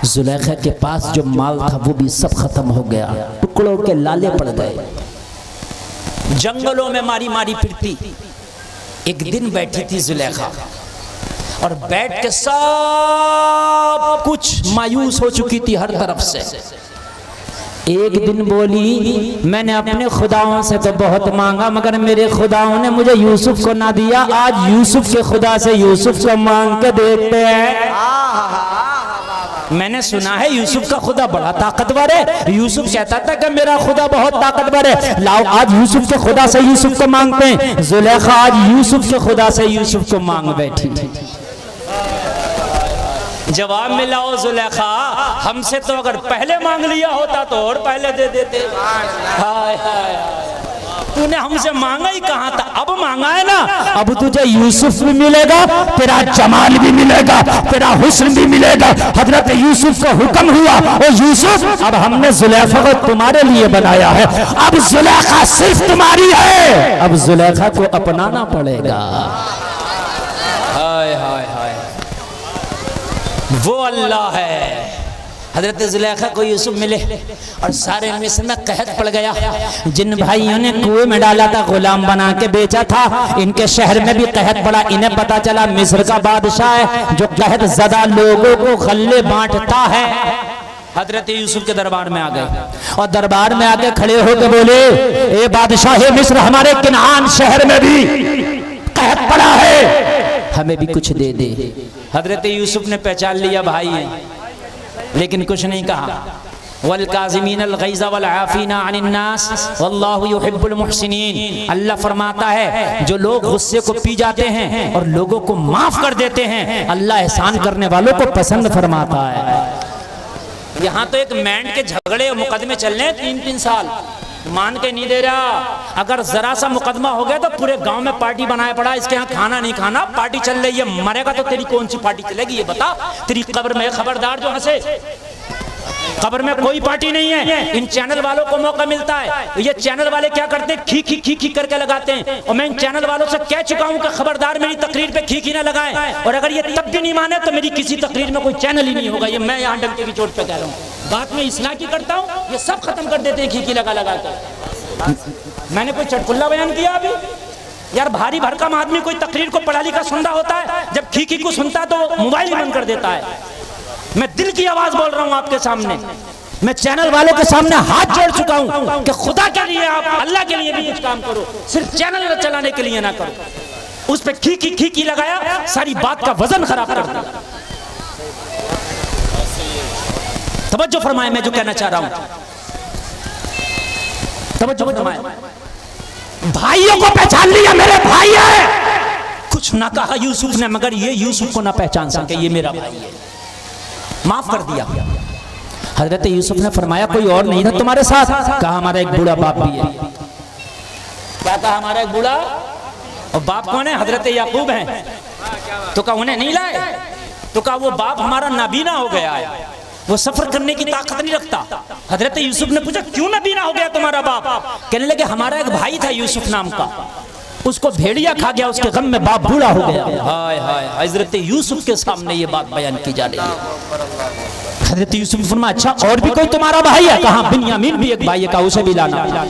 जुलेखा के पास जो माल था वो भी सब खत्म हो गया, टुकड़ों के लाले पड़ गए। जंगलों में मारी मारी फिरती। एक दिन बैठी थी जुलेखा और बैठ के सब कुछ मायूस हो चुकी थी हर तरफ से। एक दिन बोली मैंने अपने खुदाओं से तो बहुत मांगा मगर मेरे खुदाओं ने मुझे यूसुफ को ना दिया। आज यूसुफ के खुदा से यूसुफ को मांग के देखते हैं। मैंने सुना है यूसुफ का खुदा बड़ा ताकतवर है। यूसुफ कहता था कि मेरा खुदा बहुत ताकतवर है। लाओ आज यूसुफ के खुदा से यूसुफ को मांगते हैं। जुलेखा आज यूसुफ के खुदा से यूसुफ को मांग बैठी। जवाब मिला ओ जुलेखा, हमसे तो अगर पहले मांग लिया होता तो और पहले दे देते। हाय हाय तूने हमसे मांगा ही कहाँ था, अब मांगा है ना। अब तुझे यूसुफ भी मिलेगा, तेरा जमाल भी मिलेगा, तेरा हुस्न भी मिलेगा। हजरत यूसुफ को हुक्म हुआ, ओ यूसुफ अब हमने जुलेखा को तुम्हारे लिए बनाया है, अब जुलेखा सिर्फ तुम्हारी है, अब जुलेखा को अपनाना पड़ेगा। हाय हाय हाय, वो अल्लाह है। हजरत जुलेखा को यूसुफ मिले और सारे मिस्र में कहत पड़ गया। जिन भाइयों ने कुएं में डाला था, गुलाम बना के बेचा था, इनके शहर में भी कहत पड़ा। इन्हें पता चला मिस्र का बादशाह है जो कहत ज़दा लोगों को गल्ले बांटता है। हजरत यूसुफ के दरबार में आ गए और दरबार में आके खड़े होकर बोले, ए बादशाह मिस्र, हमारे किनान शहर में भी कहत पड़ा है, हमें भी कुछ दे दे। हजरत यूसुफ ने पहचान लिया भाई है, लेकिन कुछ नहीं कहा। वल काज़िमीन अल गैज़ वल आफ़ीना अनिन नास वल्लाहु युहिब्बुल मुहसिनीन। अल्लाह फरमाता है जो लोग गुस्से को पी जाते हैं और लोगों को माफ कर देते हैं, अल्लाह एहसान करने वालों को पसंद फरमाता है। यहाँ तो एक मैंड के झगड़े और मुकदमे चल रहे हैं 3-3 साल, मान के नहीं दे रहा। अगर जरा सा मुकदमा हो गया तो पूरे गांव में पार्टी बनाया पड़ा, इसके यहाँ खाना नहीं खाना, पार्टी चल रही है। मरेगा तो तेरी कौन सी पार्टी चलेगी ये बता, तेरी कब्र में खबरदार जो हंसे। खबर में कोई पार्टी नहीं है। इन चैनल वालों को मौका मिलता है, ये चैनल वाले क्या करते हैं, खी खी खी खी करके लगाते हैं। और मैं इन चैनल वालों से कह चुका हूं कि खबरदार मेरी तकरीर पे खी खी ना लगाएं, और अगर ये तब भी नहीं माने तो मेरी किसी तकरीर में कोई चैनल ही नहीं होगा। ये मैं यहाँ डंके की चोट पे कह रहा हूँ। बात में इस्लाह की करता हूँ, ये सब खत्म कर देते हैं खी खी लगा लगा कर। मैंने कोई चटकुल्ला बयान किया अभी? यार भारी भरकम आदमी कोई तकरीर को पढ़ा लिखा सुन रहा होता है, जब खी खी को सुनता है तो मोबाइल ही बंद कर देता है। मैं दिल की आवाज बोल रहा हूं आपके सामने, मैं चैनल वालों के सामने हाथ जोड़ चुका हूं कि खुदा के लिए आप अल्लाह के लिए भी कुछ काम करो, सिर्फ चैनल चलाने के लिए ना करो। उस पे खी खी लगाया, सारी बात का वजन खराब कर दिया। तवज्जो फरमाए, मैं जो कहना चाह रहा हूं, तवज्जो फरमाए। भाइयों को पहचान लिया, मेरे भाई है। कुछ ना कहा यूसुफ ने, मगर ये यूसुफ को ना पहचान सके, ये मेरा भाई है, माफ कर दिया। हजरत यूसुफ ने फरमाया कोई और नहीं था तुम्हारे साथ? कहा हमारा एक बूढ़ा बाप भी है। क्या कहा? हमारा एक बूढ़ा, और बाप कौन है? हजरत याकूब है। तो कहा उन्हें नहीं लाए? तो कहा वो बाप हमारा नाबीना हो गया है, वो सफर करने की ताकत नहीं रखता। हजरत यूसुफ ने पूछा क्यों नाबीना हो गया तुम्हारा बाप? कहने लगे हमारा एक भाई था यूसुफ नाम का, उसको भेड़िया खा गया, उसके गम में बाप बूढ़ा हो गया। हाय हाय, हजरत यूसुफ के सामने ये बात बयान की जा रही है। हजरत यूसुफ फरमाया अच्छा और भी कोई तुम्हारा भाई है? कहा बिन्यामीन भी एक भाई है, कहा उसे भी लाना,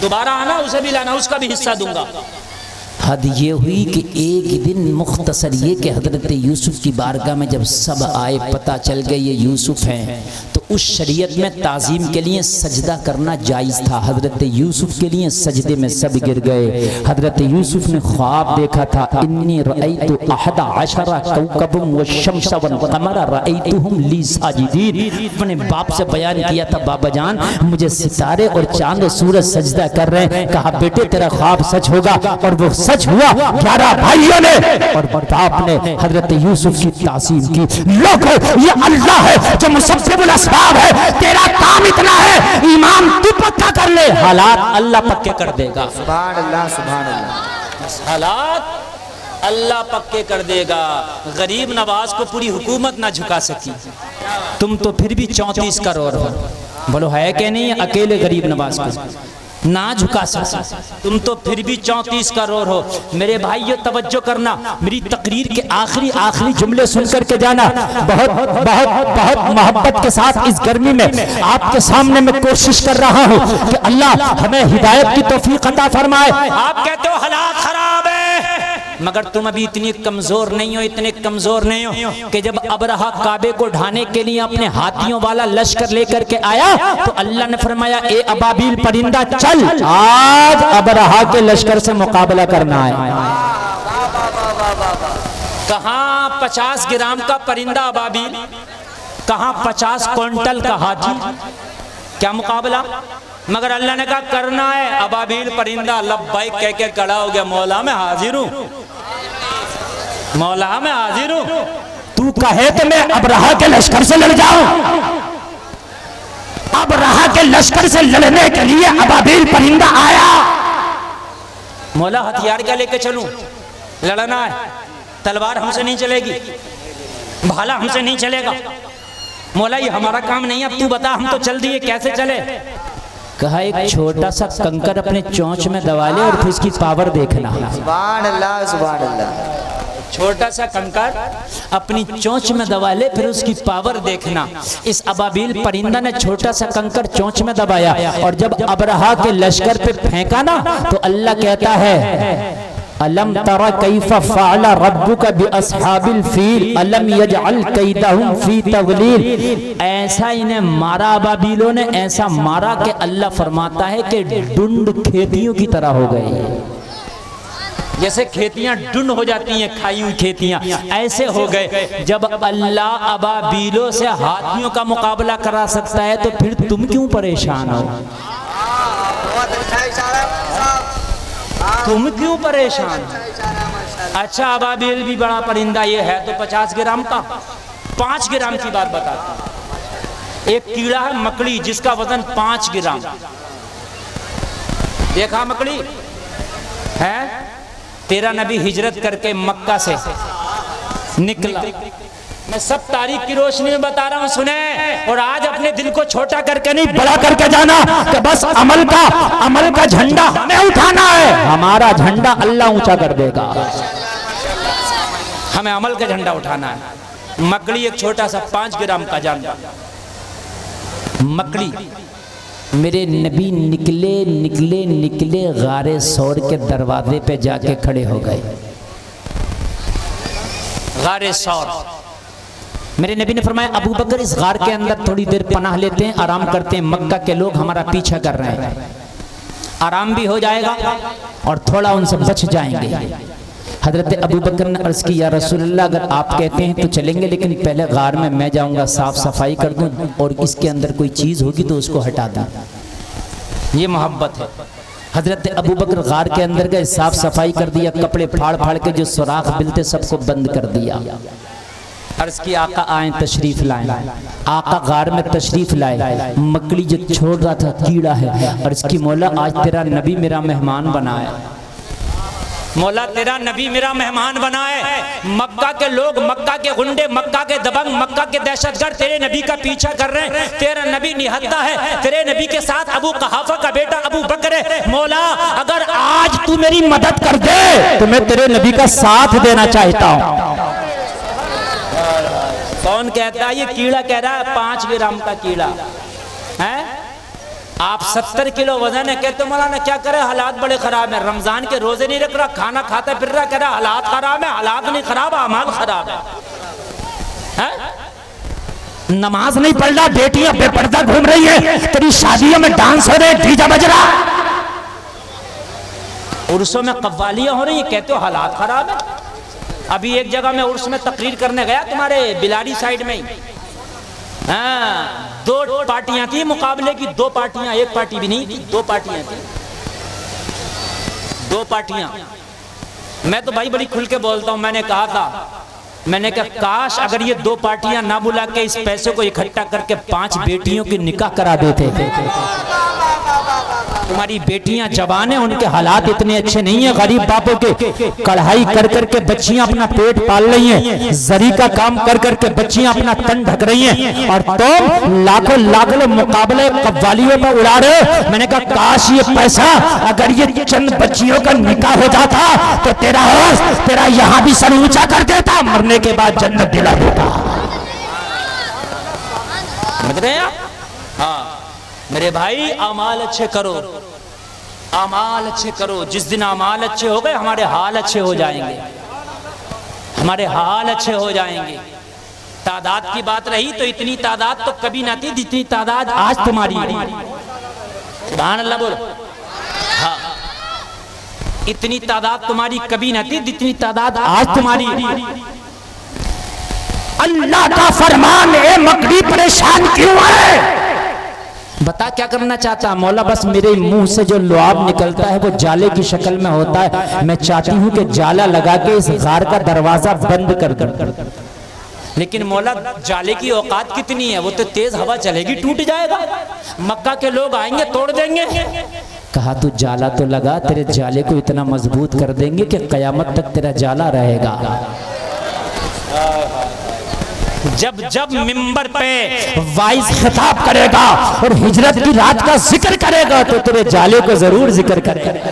दोबारा आना, उसे भी लाना, उसका भी हिस्सा दूंगा। हद ये हुई कि एक दिन मुख्तसर ये कि हजरत यूसुफ की बारगाह में जब सब आए, पता चल गए ये यूसुफ हैं, तो उस शरीयत में ताज़ीम के लिए सजदा करना जायज़ था। हजरत यूसुफ के लिए सजदे में सब गिर गए। हजरत यूसुफ ने ख्वाब देखा था, इन्नी रअयतु अहदा अशरा कौकबम वश्शम्स वल-क़मर रअयतुहुम ली साजिदीन। अपने बाप से बयान किया था बाबा जान मुझे सितारे और चांद और सूरज सजदा कर रहे हैं। कहा बेटे तेरा ख्वाब सच होगा, और वो सच हुआ। 11 भाइयों ने और बाप ने हजरत यूसुफ की ताज़ीम की। लोगों ये अल्लाह है जो मुसब्बिबुल अस्बाब है, तेरा काम इतना है ईमान तू पक्का कर ले, हालात अल्लाह पक्के कर देगा। सुभान अल्लाह, सुभान अल्लाह। हालात अल्लाह पक्के कर देगा। गरीब नवाज को पूरी हुकूमत ना झुका सकी, तुम तो फिर भी 34 करोड़ हो। बोलो है कि नहीं? अकेले गरीब नवाज को ना झुका सका, तुम तो फिर भी 34 करोड़ हो। मेरे भाई ये तवज्जो करना, मेरी तकरीर के आखिरी जुमले सुन करके जाना। बहुत बहुत बहुत मोहब्बत के साथ इस गर्मी में आपके सामने मैं कोशिश कर रहा हूँ कि अल्लाह हमें हिदायत की तौफीक अता फरमाए। आप कहते हो हालात खराब है, मगर तुम अभी इतनी कमजोर नहीं हो, इतने कमजोर नहीं हो कि जब अबरहा काबे को ढाने के लिए अपने हाथियों वाला लश्कर लेकर के आया तो अल्लाह ने फरमाया ए अबाबील परिंदा चल, आज अबरहा के लश्कर से मुकाबला करना है। कहाँ 50 ग्राम का परिंदा अबाबील, कहाँ 50 क्विंटल का हाथी, क्या मुकाबला? मगर अल्लाह ने कहा करना है। अबाबील परिंदा लब्बैक कह के खड़ा हो गया, मौला मैं हाजिर हूँ, मौला मैं हाजिर हूँ। तू कहे तो मैं अबरहा के लश्कर से लड़ जाऊं? अबरहा के लश्कर से लड़ने के लिए अबाबील परिंदा आया। मौला हथियार क्या लेके चलूं? लड़ना है, तलवार हमसे नहीं चलेगी, भाला हमसे नहीं चलेगा। मौला ये हमारा काम नहीं, अब तू बता, हम तो चल दिए, कैसे चले? कहा एक छोटा सा कंकर अपने चोंच में दबा ले और फिर इसकी पावर देखना। सुभान अल्लाह, सुभान अल्लाह। छोटा सा कंकर अपनी चोंच में दबा ले, फिर उसकी पावर देखना। इस अबाबील परिंदा ने छोटा सा कंकर चोंच में दबाया और जब अबरहा के लश्कर पे फेंका ना, तो अल्लाह कहता है अलम तरा कैफा फ़अल रब्बुका बिअस्हाबिल फील अलम यजअल कैदहुम फी तज़लील। ऐसा इन्हें मारा अबाबीलों ने, ऐसा मारा कि अल्लाह फरमाता है कि डुंड खेतियों की तरह हो गए। जैसे खेतियां डुंड हो जाती हैं, खाई हुई खेतियां, ऐसे हो गए। जब अल्लाह अबाबीलों से हाथियों का मुकाबला करा सकता है तो फिर तुम क्यों परेशान हो? तुम क्यों परेशान? अच्छा अबाबील भी बड़ा परिंदा, ये है तो 50 ग्राम का। 5 ग्राम की बात बताता हूं। एक कीड़ा है मकड़ी, जिसका वजन 5 ग्राम। देखा मकड़ी है? तेरा नबी हिजरत करके मक्का से निकला। मैं सब तारीख की रोशनी में बता रहा हूं, सुने। और आज अपने दिल को छोटा करके नहीं, बड़ा करके जाना कि बस अमल का झंडा हमें उठाना है। हमारा झंडा अल्लाह ऊंचा कर देगा, हमें अमल का झंडा उठाना है। मकड़ी एक छोटा सा 5 ग्राम का जानवर, मकड़ी। मेरे नबी निकले गारे सौर के दरवाजे पे जाके खड़े हो गए। गारे सौर, मेरे नबी ने फरमाया अबू बकर इस गार के अंदर थोड़ी देर पनाह लेते हैं, आराम करते हैं। मक्का के लोग हमारा पीछा कर रहे हैं, आराम भी हो जाएगा और थोड़ा उनसे बच जाएंगे। हजरत अबू बकर ने अर्ज की या रसूलल्लाह, अगर आप कहते हैं तो चलेंगे, लेकिन पहले गार में मैं जाऊंगा, साफ सफाई कर दूं और इसके अंदर कोई चीज होगी तो उसको हटा दूं। ये मोहब्बत है। हजरत अबू बकर गार के अंदर गए, साफ सफाई कर दिया, कपड़े फाड़ फाड़ के जो सुराख मिलते सबको बंद कर दिया। अर्ज की आका आए तशरीफ लाए। आका गार में तशरीफ लाए। मकड़ी जो छोड़ रहा था कीड़ा है, अर्ज की मौला आज तेरा नबी मेरा मेहमान बनाया। मौला तेरा नबी मेरा मेहमान बनाए। मक्का के लोग, मक्का के गुंडे, मक्का के दबंग, मक्का के दहशतगर्द तेरे नबी का पीछा कर रहे हैं। तेरा नबी निहत्ता है। तेरे नबी के साथ अबू कहाफा का बेटा अबू बकर है। मौला अगर आज तू मेरी मदद कर दे तो मैं तेरे नबी का साथ देना चाहता हूँ। कौन कहता है? ये कीड़ा कह रहा है, 5 ग्राम का कीड़ा है। आप 70 किलो वजन है, कहते मौलाना क्या करे, हालात बड़े खराब है, रमजान के रोजे नहीं रख रहा, खाना खाता फिर रहा, कह रहा हालात खराब है। हालात नहीं खराब, अमाल खराब है? नमाज नहीं पढ़ रहा, बेटियां बेपर्दा घूम रही है, तेरी शादियों में डांस हो रहे, डीजे बज रहा, उर्सों में कव्वालियां हो रही है, कहते हो हालात खराब है। अभी एक जगह मैं उर्स में तकरीर करने गया, तुम्हारे बिलाड़ी साइड में ही। हाँ, 2 पार्टियां थी मुकाबले की, 2 पार्टियां, एक पार्टी भी नहीं थी, 2 पार्टियां थी, 2 पार्टियां। मैं तो भाई बड़ी खुल के बोलता हूं। मैंने कहा काश अगर ये 2 पार्टियां ना बुला के इस पैसे को इकट्ठा करके 5 बेटियों की निकाह करा देते। तुम्हारी बेटियां जवान है, उनके हालात इतने अच्छे नहीं है, गरीब बापों के कढ़ाई कर करके बच्चियां अपना पेट पाल रही हैं, जरी का काम कर करके बच्चियां अपना तन ढक रही हैं, और तुम लाखों लाखों मुकाबले कव्वालियों में उड़ा रहे हो। मैंने कहा काश ये पैसा अगर ये चंद बच्चियों का निकाह हो जाता तो तेरा यहाँ भी सर ऊंचा कर देता, मरने के बाद जन्नत दिला देता। समझ रहे हैं? हाँ मेरे भाई, अमाल अच्छे करो, अमाल अच्छे करो। जिस दिन अमाल अच्छे हो गए हमारे हाल अच्छे हो जाएंगे, हमारे हाल अच्छे हो जाएंगे। तादाद की बात रही तो इतनी तादाद तो कभी ना थी जितनी तादाद आज तुम्हारी। सुभान अल्लाह बोलो। हाँ, इतनी तादाद तुम्हारी कभी ना थी जितनी तादाद आज तुम्हारी। अल्लाह का फरमान है, मकड़ी परेशान क्यों है? बता क्या करना चाहता है मौला? बस मेरे मुंह से जो लुआब निकलता है वो जाले की शक्ल में होता है। मैं चाहती हूँ कि जाला लगा के इस गार का दरवाजा बंद कर कर। लेकिन मौला जाले की औकात कितनी है? वो तो तेज हवा चलेगी टूट जाएगा। मक्का के लोग आएंगे तोड़ देंगे। कहा तू जाला तो लगा, तेरे जाले को इतना मजबूत कर देंगे कि कयामत तक तेरा जाला रहेगा। जब जब मिंबर पे वाइस खिताब करेगा और हिजरत की रात का जिक्र करेगा तो तेरे जाले को जरूर जिक्र करेगा।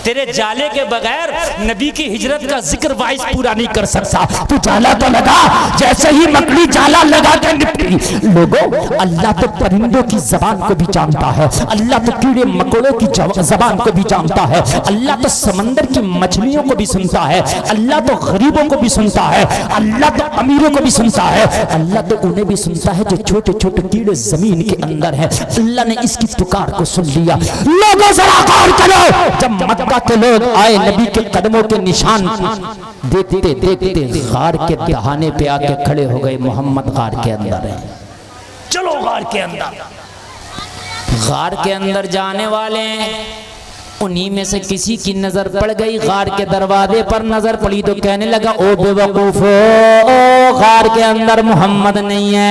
तेरे जाले के बगैर नबी की हिजरत का जिक्र वाइस पूरा नहीं कर सकता। तू जाला तो लगा, जैसे ही मकड़ी जाला लगा के निपटी। लोगों, अल्लाह तो परिंदों की जबान को भी जानता है, अल्लाह तो कीड़े मकोड़ों की जबान को भी जानता है, अल्लाह तो समंदर की मछलियों को भी सुनता है, अल्लाह तो गरीबों को भी सुनता है, अल्लाह तो अमीरों को भी सुनता है, अल्लाह तो उन्हें भी सुनता है जो छोटे छोटे कीड़े जमीन के अंदर है। अल्लाह ने इसकी पुकार को सुन लिया। लोगों जरा गौर करो, जब मक्का के लोग आए नबी के कदमों के निशान देखते देखते गार के दहाने पे आके खड़े हो गए। मोहम्मद गार के अंदर है, चलो गार के अंदर। गार के अंदर जाने वाले उन्हीं में से किसी की नजर पड़ गई, गार के दरवाजे पर नजर पड़ी तो कहने लगा, ओ बेवकूफो, गार के अंदर मोहम्मद नहीं है।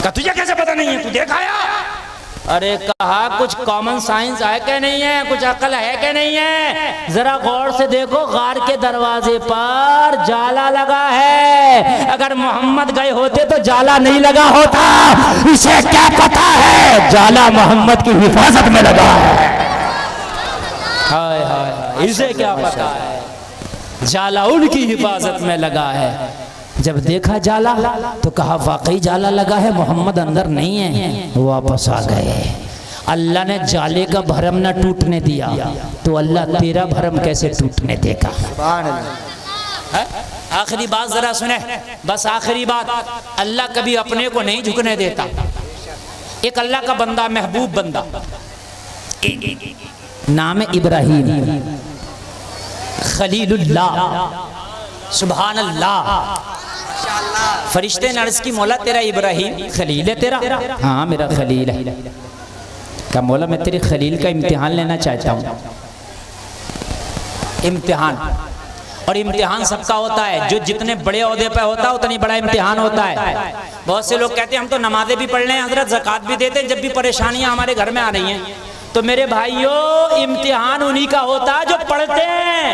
तुझे कैसे पता नहीं है, तू देखा आया? अरे कहा कुछ कॉमन साइंस है क्या नहीं है, कुछ अकल है क्या नहीं है? जरा गौर से देखो, गार के दरवाजे पर जाला लगा है। अगर मोहम्मद गए होते तो जाला नहीं लगा होता। इसे क्या पता है जाला मोहम्मद की हिफाजत में लगा है। हाय हाय, इसे क्या पता है जाला उनकी हिफाजत में लगा है। जब देखा जाला तो कहा वाकई जाला लगा है, मोहम्मद अंदर नहीं है। वापस आ गए। अल्लाह ने जाले का भरम न टूटने दिया तो अल्लाह तेरा भरम कैसे टूटने देगा। आखिरी बात जरा सुने, बस आखिरी बात। अल्लाह कभी अपने को नहीं झुकने देता। एक अल्लाह का बंदा, महबूब बंदा, नाम है इब्राहिम खलीलुल्लाह, सुभान अल्लाह। फरिश्ते ने अर्ज की, मौला तेरा इब्राहिम खलील है तेरा? हाँ मेरा खलील है। क्या मौला मैं तेरे खलील का इम्तिहान लेना चाहता हूँ। इम्तिहान, और इम्तिहान सबका होता है। जो जितने बड़े ओहदे पे होता है उतनी बड़ा इम्तिहान होता है। बहुत से लोग कहते हैं हम तो नमाजें भी पढ़ रहे हैं हजरत, ज़कात भी देते हैं, जब भी परेशानियां हमारे घर में आ रही हैं। तो मेरे भाइयों, इम्तिहान उन्हीं का होता है जो पढ़ते हैं।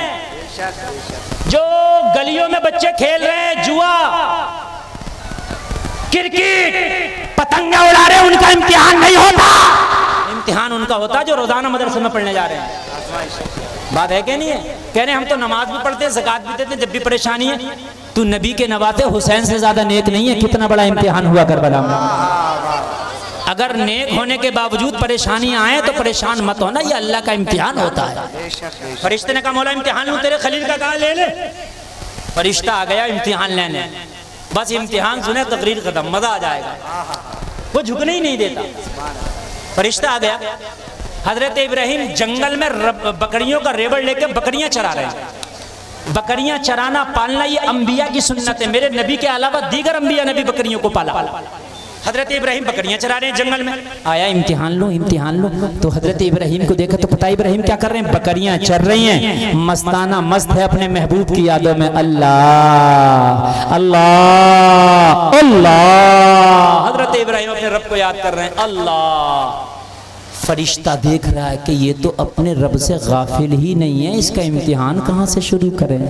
जो गलियों में बच्चे खेल रहे हैं जुआ, क्रिकेट, पतंगा उड़ा रहे हैं, उनका इम्तिहान नहीं होता। इम्तिहान उनका होता है जो रोजाना मदरसे में पढ़ने जा रहे हैं। बात है क्या नहीं है? कह रहे हैं हम तो नमाज भी पढ़ते हैं, ज़कात भी देते हैं, जब भी परेशानी है। तू नबी के नवाते हुसैन से ज्यादा नेक नहीं है। कितना बड़ा इम्तिहान हुआ करबला में। अगर नेक होने के बावजूद परेशानियां आए तो परेशान मत होना, ये अल्लाह का इम्तिहान होता है। फरिश्ते ने कहा मौला इम्तिहान लूं तेरे खलील का, कहा ले ले। फरिश्ता आ गया इम्तिहान लेने। बस इम्तिहान सुने तकरीर खत्म, मजा आ जाएगा। वो झुकने ही नहीं देता। फरिश्ता आ गया। हजरत इब्राहिम जंगल में बकरियों का रेबड़ लेके बकरियां चरा रहे हैं। बकरियां चराना पालना ये अंबिया की सुन्नत है। मेरे नबी के अलावा दीगर अंबिया ने भी बकरियों को पाला। हजरत इब्राहिम बकरियां चरा रहे हैं जंगल में। आया इम्तिहान लो, इम्तिहान लो। तो हजरत इब्राहिम को देखा तो पता इब्राहिम क्या कर रहे हैं? बकरियां चर रही हैं, मस्ताना मस्त है अपने महबूब की यादों में। अल्लाह अल्लाह अल्लाह। हजरत इब्राहिम अपने रब को याद कर रहे हैं। अल्लाह। फरिश्ता देख रहा है कि ये तो अपने रब से गाफिल ही नहीं है, इसका इम्तिहान कहाँ से शुरू करें?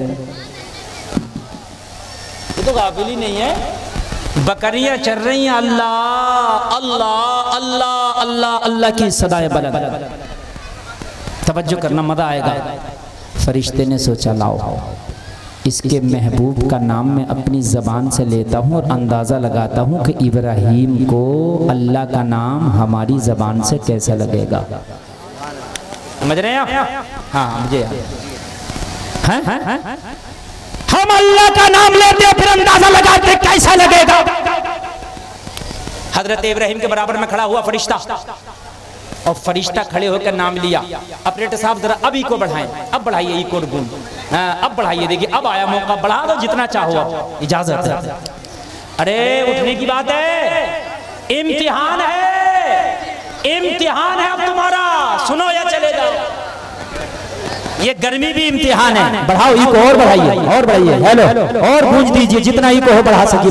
ये तो गाफिल ही नहीं है। बकरियां चल रही हैं, अल्लाह अल्लाह अल्लाह अल्लाह अल्लाह की सदाएं बुलंद। तवज्जो करना, मजा आएगा। फरिश्ते ने सोचा लाओ इसके महबूब का नाम मैं अपनी ज़बान से लेता हूँ और अंदाज़ा लगाता हूँ कि इब्राहिम को अल्लाह का नाम हमारी ज़बान से कैसा लगेगा। समझ रहे हैं आप? हाँ मुझे हम अल्लाह का नाम लेते हैं फिर अंदाजा लगाते कैसा लगेगा। हजरत इब्राहिम के बराबर में खड़ा हुआ फरिश्ता, और फरिश्ता खड़े होकर नाम लिया। ऑपरेटर साहब जरा अब इको बढ़ाएं, अब बढ़ाइए इको गुण, अब बढ़ाइए, देखिए अब आया मौका, बढ़ा दो जितना चाहो, अब इजाजत है। अरे उठने की बात है, इम्तिहान है, इम्तिहान है अब तुम्हारा, सुनो या चले जाओ। ये गर्मी भी इम्तिहान है। बढ़ाओ इको और बढ़ाइए, और बढ़ाइए, हेलो और गूंज दीजिए जितना इको हो बढ़ा सकी।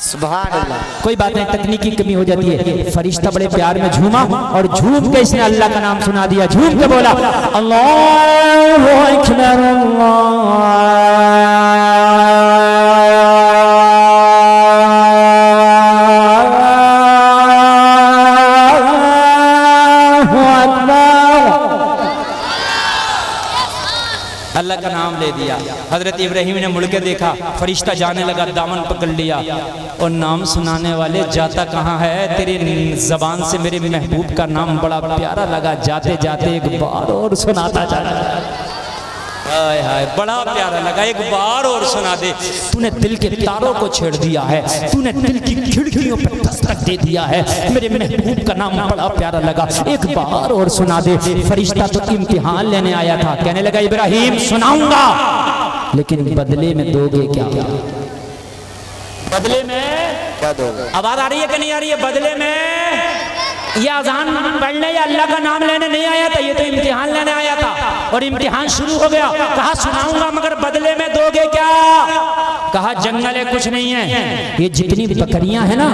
सुभान अल्लाह। कोई बात नहीं, तकनीकी कमी हो जाती है। फरिश्ता बड़े प्यार में झूमा और झूम के इसने अल्लाह का नाम सुना दिया। झूम के बोला अल्लाहु अकबर अल्लाह का नाम ले दिया। हजरत इब्राहिम ने मुड़ के देखा, फरिश्ता जाने लगा, दामन पकड़ लिया और नाम सुनाने वाले जाता कहाँ है? तेरी जबान से मेरे महबूब का नाम बड़ा प्यारा लगा, जाते जाते एक बार और सुनाता जाना। हाय हाय, बड़ा प्यारा लगा, एक बार और सुना दे। तूने दिल के तारों को छेड़ दिया है, तूने दिल की खिड़कियों पर दस्तक दे दिया है, मेरे महबूब का नाम बड़ा प्यारा लगा, एक बार और सुना दे। फरिश्ता तो इम्तिहान लेने आया था, कहने लगा इब्राहिम सुनाऊंगा, लेकिन बदले में दोगे क्या? बदले में क्या दोगे? आवाज आ रही है कि नहीं आ रही है? बदले में ये अजान पढ़ने या अल्लाह का नाम लेने नहीं आया था, ये तो इम्तिहान लेने आया था। और इम्तिहान शुरू हो गया, कहा सुनाऊंगा मगर बदले में दोगे क्या? कहा जंगल है, कुछ नहीं है, ये जितनी बकरियां है ना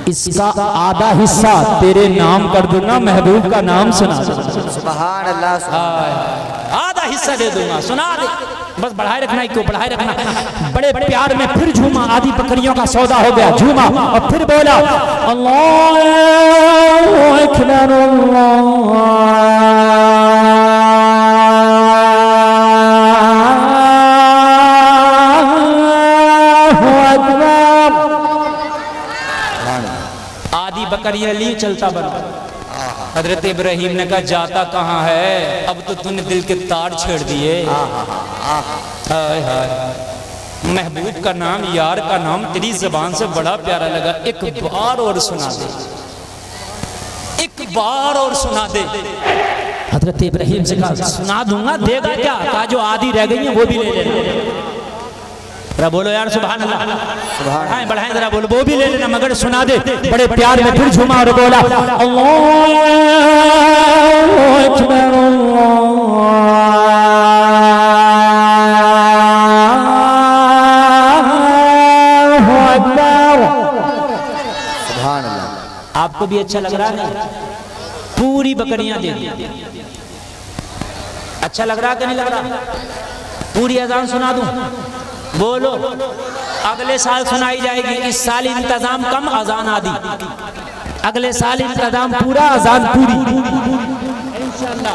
इसका आधा हिस्सा तेरे नाम कर दूंगा, महबूब का नाम सुना दे। सुभान अल्लाह। आधा हिस्सा दे दूंगा, सुना दे, बस बढ़ाए रखना, क्यों बढ़ाए रखना। बड़े प्यार में फिर झूमा, आधी बकरियों का सौदा हो गया, झूमा और फिर बोला अल्लाहु अकबर अल्लाहु अकबर। आधी बकरियां ली, चलता बना। हजरत इब्राहिम ने कहा जाता कहाँ है? अब तो तूने दिल के तार छेड़ दिए। हाय हाय, महबूब का नाम, यार का नाम तेरी जबान से बड़ा प्यारा लगा, एक बार और सुना दे, एक बार और सुना दे। हजरत इब्राहिम से कहा सुना दूंगा, देगा क्या? कहा जो आधी रह गई है वो भी ले लेना। जरा बोलो यार सुभान अल्लाह, बढ़ाएं बढ़ाएं जरा बोलो, वो भी ले लेना मगर सुना दे। बड़े प्यार में फिर झूमा और बोला अल्लाहु अकबर अल्लाहु अकबर। सुभान अल्लाह। आपको भी अच्छा लग रहा है? पूरी बकरियां दे दी। अच्छा लग रहा है कि नहीं लग रहा? पूरी अजान सुना दूं? बोलो, अगले साल सुनाई जाएगी। इस साल इंतजाम कम, अजान आदि। अगले साल इंतजाम पूरा, अजान पूरी इंशाअल्लाह।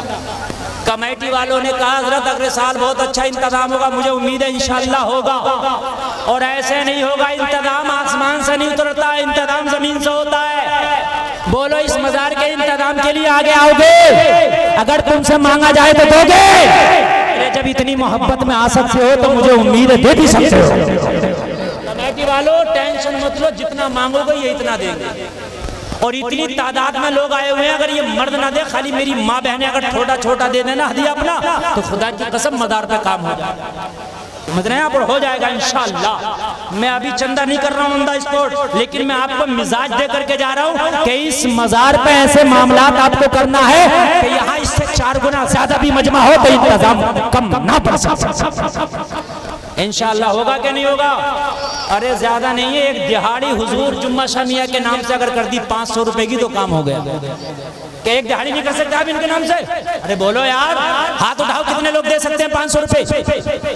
कमेटी वालों ने कहा हजरत अगले साल बहुत अच्छा इंतजाम होगा, मुझे उम्मीद है इंशाअल्लाह होगा। और ऐसे नहीं होगा, इंतजाम आसमान से नहीं उतरता, इंतजाम जमीन से होता है। बोलो इस मजार के इंतजाम के लिए आगे आओगे? अगर तुमसे मांगा जाए तो दोगे? जब इतनी मोहब्बत में आ सकते हो तो मुझे उम्मीद है दे भी सकते हो। कमेटी वालों टेंशन मत लो, जितना मांगोगे ये इतना देंगे। और इतनी तादाद में लोग आए हुए हैं, अगर ये मर्द ना दे, खाली मेरी माँ बहनें अगर छोटा छोटा दे देना हदिया अपना, तो खुदा की कसम मदार पे काम हो जाएगा। समझ रहे हैं आप? और हो जाएगा इंशाअल्लाह। मैं अभी चंदा नहीं कर रहा हूँ ऑन द स्पॉट, लेकिन मैं आपको मिजाज दे करके जा रहा हूँ कि इस मजार पे ऐसे मामलात आपको करना है कि यहाँ इससे 4 गुना ज्यादा भी मजमा हो तो इंतजाम कम ना पड़ सकता। इंशाअल्लाह होगा कि नहीं होगा? अरे ज्यादा नहीं है, एक दिहाड़ी हुजूर जुम्मा शामिया के नाम से अगर कर दी 500 रुपए की तो काम हो गया। क्या एक दिहाड़ी नहीं कर सकते आप इनके नाम से? अरे बोलो यार, हाथ उठाओ, कितने लोग दे सकते हैं 500 रुपए?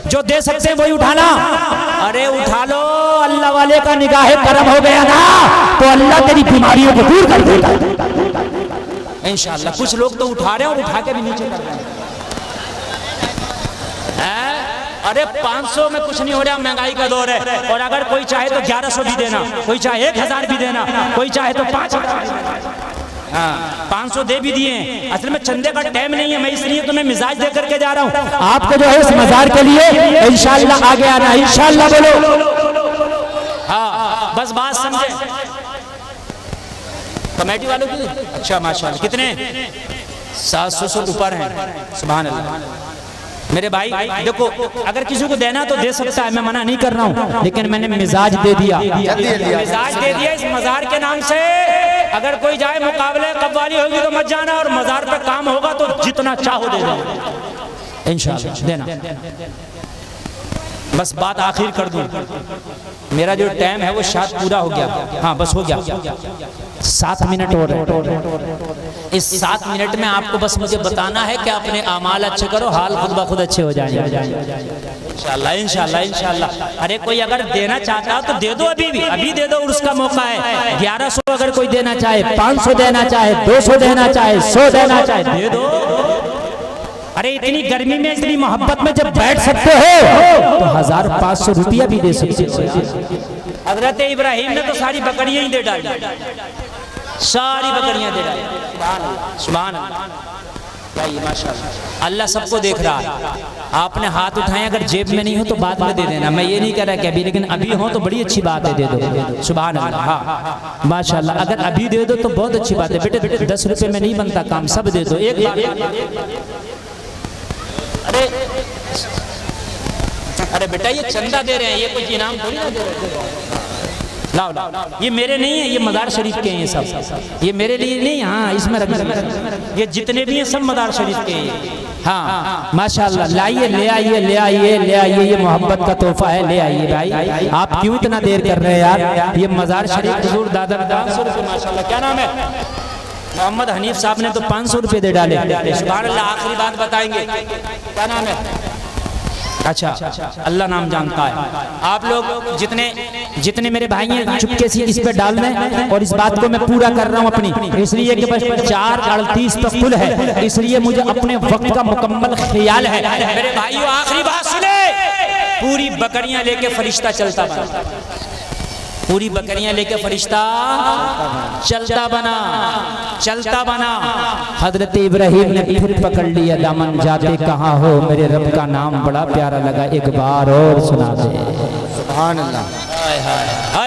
जो दे सकते हैं वही उठाना। अरे उठा लो, अल्लाह वाले का निगाह करम हो गया ना तो अल्लाह तेरी बीमारियों को दूर कर देगा इंशाअल्लाह। कुछ लोग तो उठा रहे हैं और उठा के भी नीचे कर रहे हैं। अरे 500 में कुछ नहीं हो रहा, महंगाई का दौर है। और अगर कोई चाहे तो 1100 भी देना, कोई चाहे 1000 भी देना, कोई चाहे तो 5000। हाँ 500 दे भी दिए। असल में चंदे का टाइम नहीं है, मैं इसलिए तुम्हें मिजाज दे करके जा रहा हूँ। आपको जो है इस मजार के लिए इंशाअल्लाह आगे आना, इंशाअल्लाह बोलो। हाँ बस बात समझे कमेटी वालों की। अच्छा माशाअल्लाह, कितने? 700 से ऊपर हैं। सुभान अल्लाह। मेरे भाई देखो, अगर किसी को देना तो दे सकता है, मैं मना नहीं कर रहा हूँ, लेकिन मैंने मिजाज दे दिया, मिजाज दे दिया इस मजार के नाम से। अगर कोई जाए मुकाबले कव्वाली होगी तो मत जाना, और मजार पे काम होगा तो जितना चाहो दे देना इंशाअल्लाह। देना बस बात आखिर कर दूं, मेरा जो टाइम है वो शायद पूरा हो गया। हाँ बस हो गया, 7 मिनट और है। इस 7 मिनट में आपको बस मुझे बताना है कि अपने अमाल अच्छे करो, हाल खुद ब खुद अच्छे हो जाएंगे इंशाल्लाह इंशाल्लाह इंशाल्लाह। अरे कोई अगर देना चाहता हो तो दे दो, अभी भी अभी दे दो, उसका मौका है। 1100 अगर कोई देना चाहे, 500 देना चाहे, 200 देना चाहे, 100 देना चाहे, दे दो। अरे इतनी गर्मी में इतनी मोहब्बत में जब बैठ सकते हो तो 1500 रुपया भी दे सकते हो। हजरत इब्राहिम ने तो सारी बकरियां ही दे डाली, सारी बकरियां दे डाली। सुभान अल्लाह, माशाअल्लाह। अल्लाह सबको देख रहा है। आपने हाथ उठाए, अगर जेब में नहीं हो तो बाद में दे देना। मैं ये नहीं कह रहा कि अभी, लेकिन अभी हो तो बड़ी अच्छी बात है, दे दो। सुभान अल्लाह, हाँ माशाअल्लाह। अगर अभी दे दो तो बहुत अच्छी बात है। बेटे 10 रुपए में नहीं बनता काम, सब दे दो एक बार। अरे बेटा ये चंदा दे रहे हैं, ये कुछ इनाम थोड़ी ना दे रहे हैं। लाओ लाओ, ये मेरे नहीं है, ये मदार शरीफ के हैं ये सब, ये मेरे लिए नहीं। हाँ इसमें रख, ये जितने भी हैं सब मदार शरीफ के हैं। हाँ माशाअल्लाह, लाइए, ले आइए, ले आइए, ले आइए, ये मोहब्बत का तोहफा है, ले आइए भाई। आप क्यों इतना देर कर रहे हैं यार? ये मजार शरीफ हुजूर दादा 500 रुपये माशाअल्लाह। क्या नाम है? मोहम्मद हनीफ साहब ने तो 500 रुपये दे डाले। सुभान अल्लाह। आखिरी बात बताएंगे, क्या नाम है? अच्छा, अल्लाह नाम जानता है। आप लोग जितने मेरे भाई हैं चुपके से इस पे डाल दें। और इस बात को मैं पूरा कर रहा हूँ अपनी, इसलिए कि बस 4:38 पे खुल है, इसलिए मुझे अपने वक्त का मुकम्मल ख्याल है। मेरे भाइयों आखिरी बात सुने, पूरी बकरियां लेके फरिश्ता चलता बना, पूरी बकरियां लेके फरिश्ता चलता बना। हजरत इब्राहिम ने फिर पकड़ लिया दामन, जाते कहाँ हो, मेरे रब का नाम बड़ा प्यारा लगा, एक बार और सुना दे। सुभान अल्लाह। हाय हाय हाय।